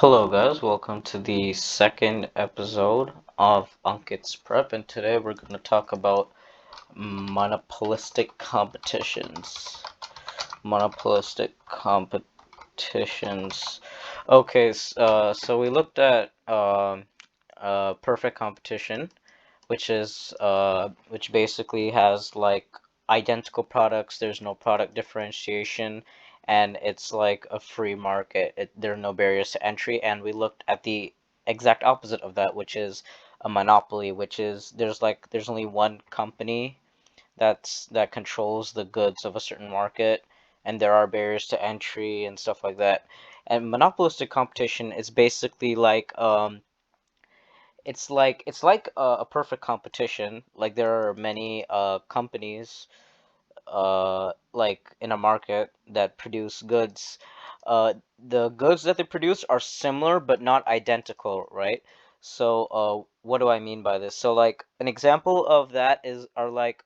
Hello guys, welcome to the second episode of AnkithsPrep, and today we're going to talk about monopolistic competitions. Monopolistic competitions. Okay, so we looked at perfect competition, which basically has like identical products. There's no product differentiation, and it's like a free market. There are no barriers to entry. And we looked at the exact opposite of that, which is a monopoly, which is there's only one company that controls the goods of a certain market, and there are barriers to entry and stuff like that. And monopolistic competition is basically like it's like a perfect competition. Like there are many companies like in a market that produce goods. The goods that they produce are similar but not identical, right? So what do I mean by this? So like an example of that are like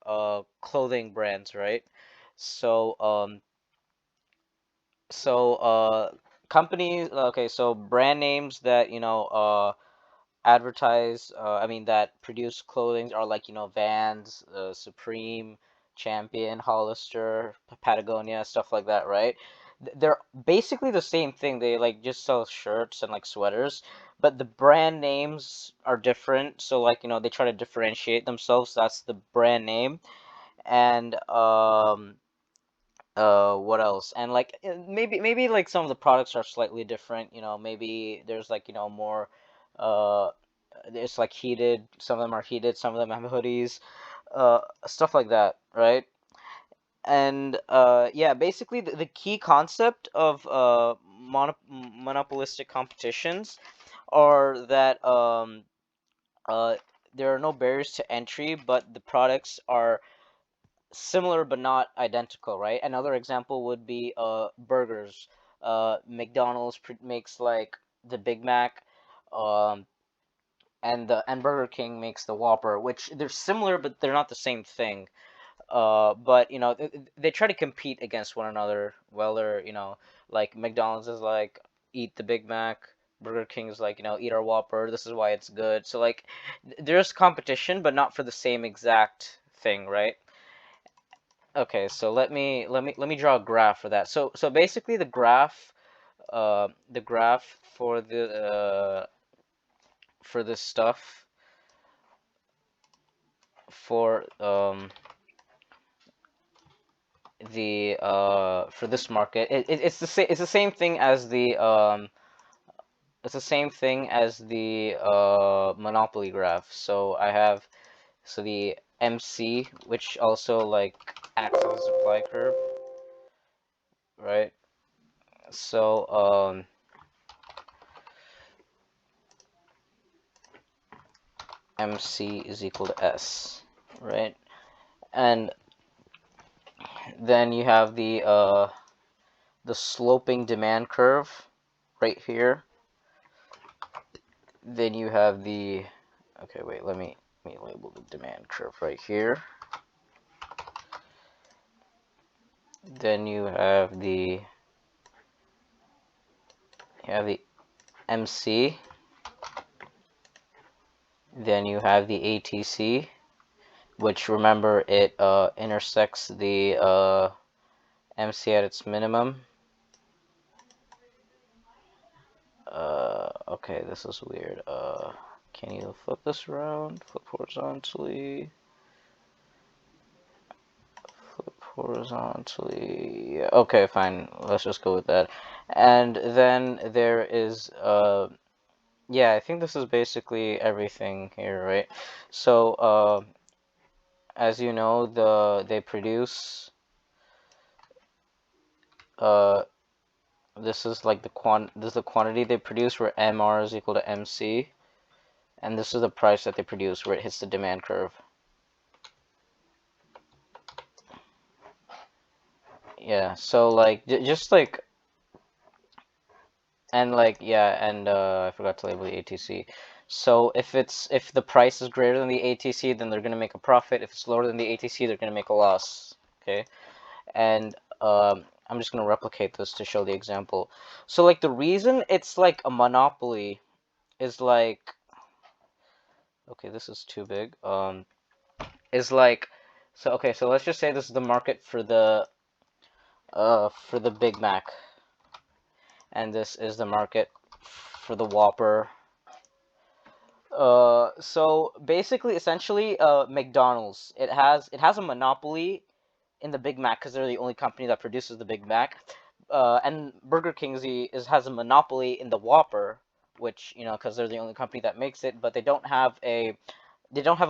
clothing brands, right? So so companies, okay, so brand names that advertise I mean that produce clothing are like Vans, Supreme, Champion, Hollister, Patagonia, stuff like that, right? They're basically the same thing. They like just sell shirts and like sweaters, but the brand names are different. So like they try to differentiate themselves. That's the brand name. And what else? And like maybe like some of the products are slightly different. Maybe there's like more uh it's like heated. Some of them are heated. Some of them have hoodies, stuff like that, right? And yeah, basically the key concept of monopolistic competitions are that uh, there are no barriers to entry, but the products are similar but not identical, right? Another example would be burgers. McDonald's makes like the Big Mac, um, and Burger King makes the Whopper, which they're similar but they're not the same thing. But they try to compete against one another. Well, they're like McDonald's is like eat the Big Mac. Burger King is like eat our Whopper. This is why it's good. So like there's competition, but not for the same exact thing, right? Okay, so let me draw a graph for that. So basically the graph for this stuff for the for this market, it's the same thing as the monopoly graph. So I have the MC, which also like acts as a supply curve, right? So MC is equal to S, right? And then you have the sloping demand curve right here. Then you have the okay, wait, let me label the demand curve right here. Then you have the MC. Then you have the ATC, which remember it intersects the MC at its minimum. Okay, this is weird. Can you flip this around? Flip horizontally. Flip horizontally. Yeah, okay, fine. Let's just go with that. And then there is yeah, I think this is basically everything here, right? So as you know, they produce uh this is like this is the quantity they produce, where MR is equal to MC, and this is the price that they produce where it hits the demand curve. Yeah, so like just like and like yeah, and I forgot to label the ATC. So if the price is greater than the ATC, then they're gonna make a profit. If it's lower than the ATC, they're gonna make a loss. Okay, and I'm just gonna replicate this to show the example. So like the reason it's like a monopoly is like, okay, this is too big. Is like, so okay, so let's just say this is the market for the Big Mac, and this is the market for the Whopper. So basically, essentially, McDonald's it has a monopoly in the Big Mac because they're the only company that produces the Big Mac. And Burger King has a monopoly in the Whopper, which because they're the only company that makes it, but they don't have a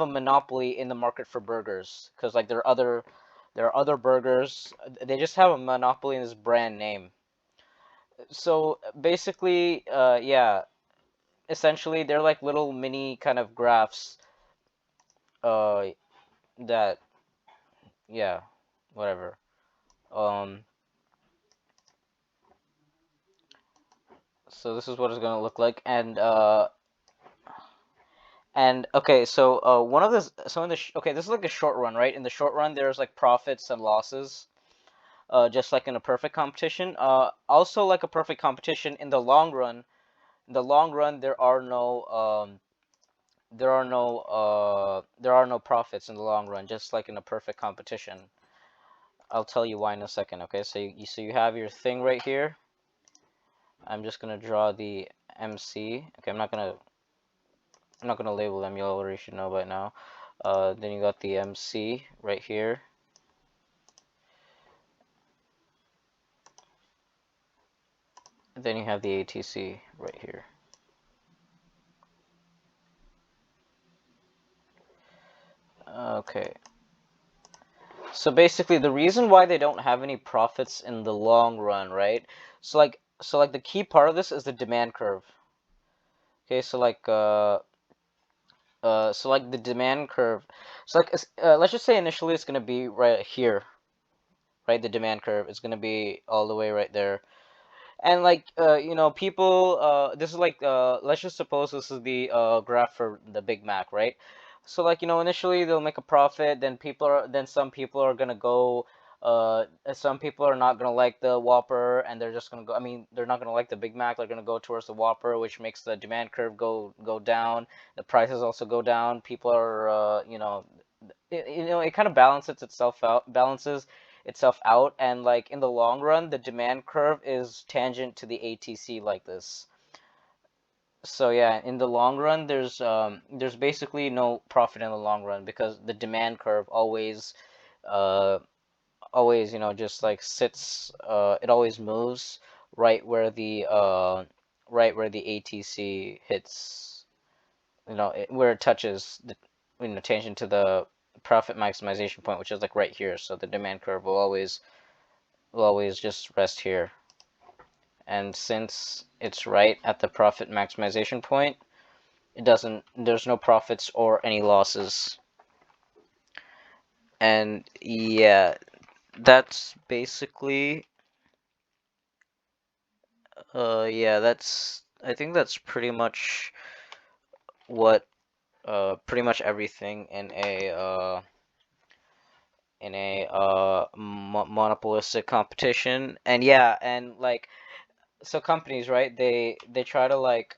monopoly in the market for burgers because like there are other burgers. They just have a monopoly in this brand name. So basically, yeah, essentially they're like little mini kind of graphs. Uh, that yeah, whatever. Um, so this is what it's gonna look like, and okay, so one of this, so in the okay, this is like a short run, right? In the short run, there's like profits and losses, just like in a perfect competition. Also like a perfect competition in the long run, there are no profits in the long run, just like in a perfect competition. I'll tell you why in a second. Okay, so you have your thing right here. I'm just gonna draw the MC. Okay, I'm not gonna label them. You already should know by now. Then you got the MC right here. Then you have the ATC right here. Okay. So basically, the reason why they don't have any profits in the long run, right? So like the key part of this is the demand curve. Okay, so like the demand curve. So like let's just say initially it's gonna be right here, right? The demand curve is gonna be all the way right there. And like people this is like let's just suppose this is the graph for the Big Mac, right? So like initially they'll make a profit, then some people are gonna go some people are not gonna like the Whopper, and they're just gonna go, I mean, they're not gonna like the Big Mac, they're gonna go towards the Whopper, which makes the demand curve go down, the prices also go down. People are it kind of balances itself out, and like in the long run the demand curve is tangent to the ATC like this. So yeah, in the long run there's basically no profit in the long run because the demand curve uh always just like sits, it always moves right where the ATC hits, where it touches the tangent to the profit maximization point, which is like right here. So the demand curve will always just rest here. And since it's right at the profit maximization point, there's no profits or any losses. And yeah, that's basically, yeah, I think that's what, pretty much everything in a monopolistic competition. And yeah, and like, so companies, right? They try to like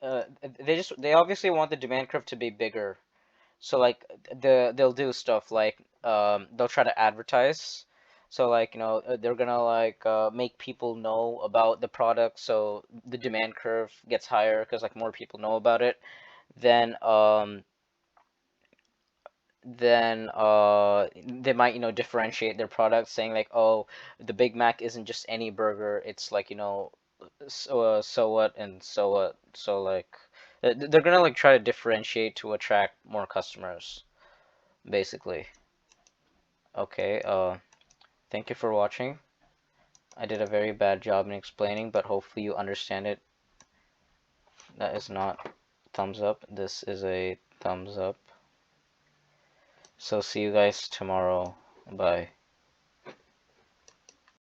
they obviously want the demand curve to be bigger. So like they'll do stuff like they'll try to advertise. So like they're gonna like make people know about the product, so the demand curve gets higher because like more people know about it. Then they might differentiate their products, saying like, oh, the Big Mac isn't just any burger, it's like so what and so what, so like they're gonna like try to differentiate to attract more customers, basically. Okay, thank you for watching. I did a very bad job in explaining, but hopefully you understand it. That is not thumbs up, this is a thumbs up. So see you guys tomorrow. Bye.